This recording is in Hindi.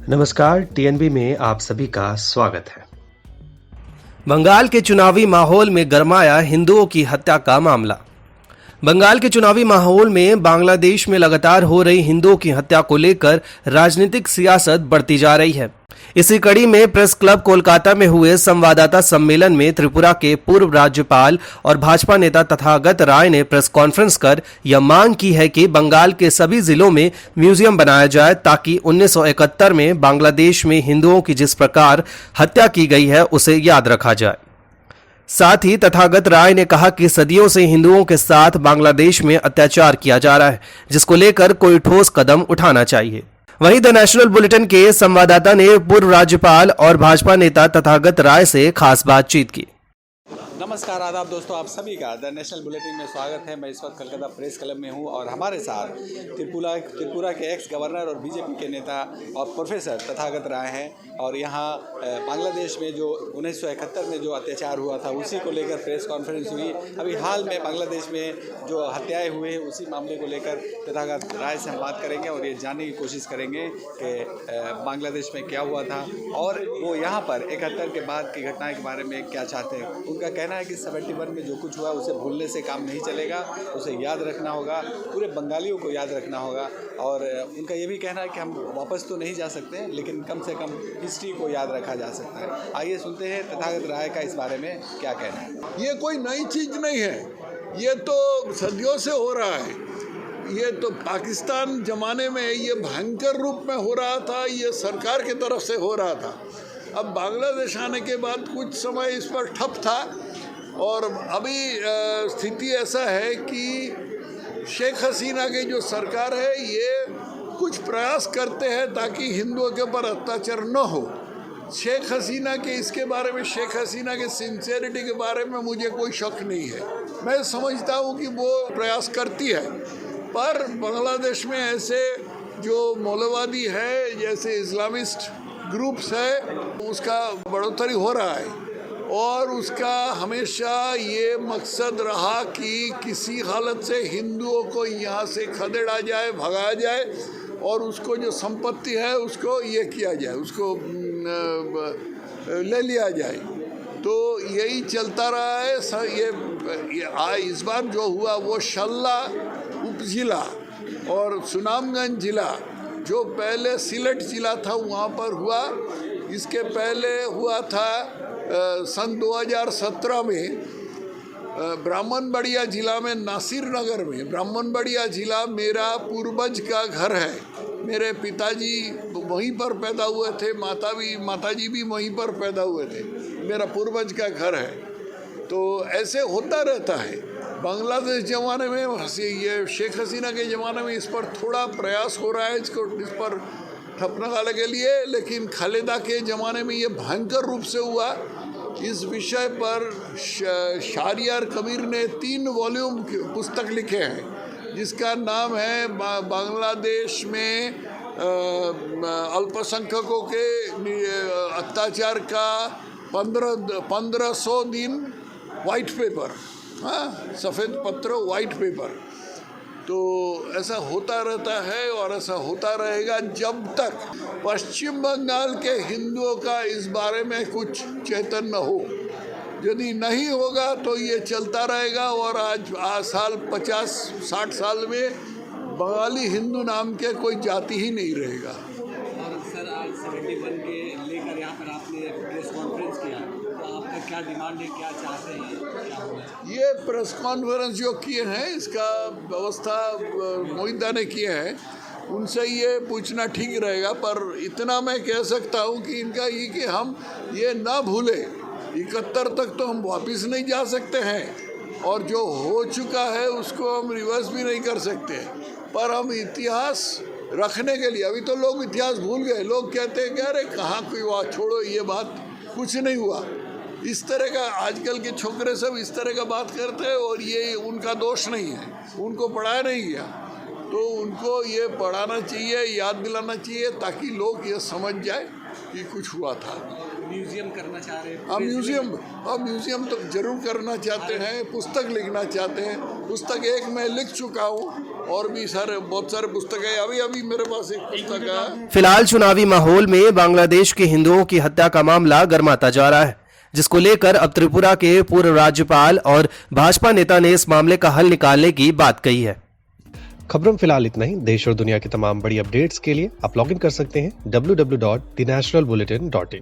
नमस्कार, टीएनबी में आप सभी का स्वागत है। बंगाल के चुनावी माहौल में गरमाया हिंदुओं की हत्या का मामला। बंगाल के चुनावी माहौल में बांग्लादेश में लगातार हो रही हिंदुओं की हत्या को लेकर राजनीतिक सियासत बढ़ती जा रही है। इसी कड़ी में प्रेस क्लब कोलकाता में हुए संवाददाता सम्मेलन में त्रिपुरा के पूर्व राज्यपाल और भाजपा नेता तथागत राय ने प्रेस कॉन्फ्रेंस कर यह मांग की है कि बंगाल के सभी जिलों में म्यूजियम बनाया जाए ताकि 1971 में बांग्लादेश में हिंदुओं की जिस प्रकार हत्या की गई है उसे याद रखा जाए। साथ ही तथागत राय ने कहा कि सदियों से हिंदुओं के साथ बांग्लादेश में अत्याचार किया जा रहा है, जिसको लेकर कोई ठोस कदम उठाना चाहिए। वहीं द नेशनल बुलेटिन के संवाददाता ने पूर्व राज्यपाल और भाजपा नेता तथागत राय से खास बातचीत की। नमस्कार, आदाब दोस्तों, आप सभी का द नेशनल बुलेटिन में स्वागत है। मैं इस वक्त कलकत्ता प्रेस क्लब में हूं और हमारे साथ त्रिपुरा के एक्स गवर्नर और बीजेपी के नेता और प्रोफेसर तथागत राय हैं। और यहाँ बांग्लादेश में जो 1971 में जो अत्याचार हुआ था उसी को लेकर प्रेस कॉन्फ्रेंस हुई। अभी हाल में बांग्लादेश में जो हत्याएँ हुए हैं उसी मामले को लेकर तथागत राय से हम बात करेंगे और ये जानने की कोशिश करेंगे कि बांग्लादेश में क्या हुआ था और वो यहाँ पर 71 के बाद की घटना के बारे में क्या चाहते हैं। उनका कहना है कि 71 में जो कुछ हुआ उसे भूलने से काम नहीं चलेगा, उसे याद रखना होगा, पूरे बंगालियों को याद रखना होगा। और उनका ये भी कहना है कि हम वापस तो नहीं जा सकते लेकिन कम से कम हिस्ट्री को याद रखा जा सकता है। आइए सुनते हैं तथागत राय का इस बारे में क्या कहना है। ये कोई नई चीज़ नहीं है, ये तो सदियों से हो रहा है। ये तो पाकिस्तान ज़माने में ये भयंकर रूप में हो रहा था, ये सरकार की तरफ से हो रहा था। अब बांग्लादेश आने के बाद कुछ समय इस पर ठप था और अभी स्थिति ऐसा है कि शेख हसीना की जो सरकार है ये कुछ प्रयास करते हैं ताकि हिंदुओं के ऊपर अत्याचार न हो। शेख हसीना के इसके बारे में, शेख हसीना के सिंसेरिटी के बारे में मुझे कोई शक नहीं है। मैं समझता हूँ कि वो प्रयास करती है, पर बांग्लादेश में ऐसे जो मौलवादी है, जैसे इस्लामिस्ट ग्रुप्स है, उसका बढ़ोतरी हो रहा है और उसका हमेशा ये मकसद रहा कि किसी हालत से हिंदुओं को यहाँ से खदेड़ा जाए, भगाया जाए और उसको जो संपत्ति है उसको ये किया जाए, उसको ले लिया जाए। तो यही चलता रहा है। ये इस बार जो हुआ वो शल्ला उपजिला और सुनामगंज जिला, जो पहले सिलेट जिला था, वहाँ पर हुआ। इसके पहले हुआ था सन 2017 में ब्राह्मणबाड़िया जिला में, नासिर नगर में। ब्राह्मणबाड़िया जिला मेरा पूर्वज का घर है। मेरे पिताजी वहीं पर पैदा हुए थे, माताजी भी वहीं पर पैदा हुए थे। मेरा पूर्वज का घर है। तो ऐसे होता रहता है। बांग्लादेश ज़माने में, ये शेख हसीना के ज़माने में इस पर थोड़ा प्रयास हो रहा है इस पर ठप लगाने के लिए, लेकिन खालिदा के ज़माने में ये भयंकर रूप से हुआ। इस विषय पर शाहरियार कबीर ने 3 वॉल्यूम पुस्तक लिखे हैं, जिसका नाम है बांग्लादेश में अल्पसंख्यकों के अत्याचार का 1500 दिन वाइट पेपर, हाँ, सफ़ेद पत्र वाइट पेपर। तो ऐसा होता रहता है और ऐसा होता रहेगा जब तक पश्चिम बंगाल के हिंदुओं का इस बारे में कुछ चैतन्य हो। यदि नहीं होगा तो ये चलता रहेगा और आज साल 50-60 साल में बंगाली हिंदू नाम के कोई जाति ही नहीं रहेगा। और सर, आज 71 के लेकर यहाँ पर आपने प्रेस कॉन्फ्रेंस किया, तो आपका क्या डिमांड है, क्या चाहते हैं, क्या होना चाहिए? ये प्रेस कॉन्फ्रेंस जो किए हैं, इसका व्यवस्था मोहिंदा ने किए हैं, उनसे ये पूछना ठीक रहेगा। पर इतना मैं कह सकता हूँ कि इनका ये कि हम ये ना भूलें, 71 तक तो हम वापस नहीं जा सकते हैं और जो हो चुका है उसको हम रिवर्स भी नहीं कर सकते, पर हम इतिहास रखने के लिए, अभी तो लोग इतिहास भूल गए। लोग कहते हैं कि अरे कहाँ कोई हुआ, छोड़ो ये बात, कुछ नहीं हुआ। इस तरह का आजकल के छोकरे सब इस तरह का बात करते हैं और ये उनका दोष नहीं है, उनको पढ़ाया नहीं गया। तो उनको ये पढ़ाना चाहिए, याद दिलाना चाहिए ताकि लोग ये समझ जाए कि कुछ हुआ था। म्यूजियम करना चाह रहे हैं? हम म्यूज़ियम तो ज़रूर करना चाहते हैं, पुस्तक लिखना चाहते हैं। पुस्तक एक मैं लिख चुका हूँ और भी बहुत सारे पुस्तक है। अभी मेरे पास एक पुस्तक है। फिलहाल चुनावी माहौल में बांग्लादेश के हिंदुओं की हत्या का मामला गर्माता जा रहा है, जिसको लेकर अब त्रिपुरा के पूर्व राज्यपाल और भाजपा नेता ने इस मामले का हल निकालने की बात कही है। खबरों में फिलहाल इतना ही। देश और दुनिया की तमाम बड़ी अपडेट्स के लिए आप लॉग इन कर सकते हैं www.thenationalbulletin.in।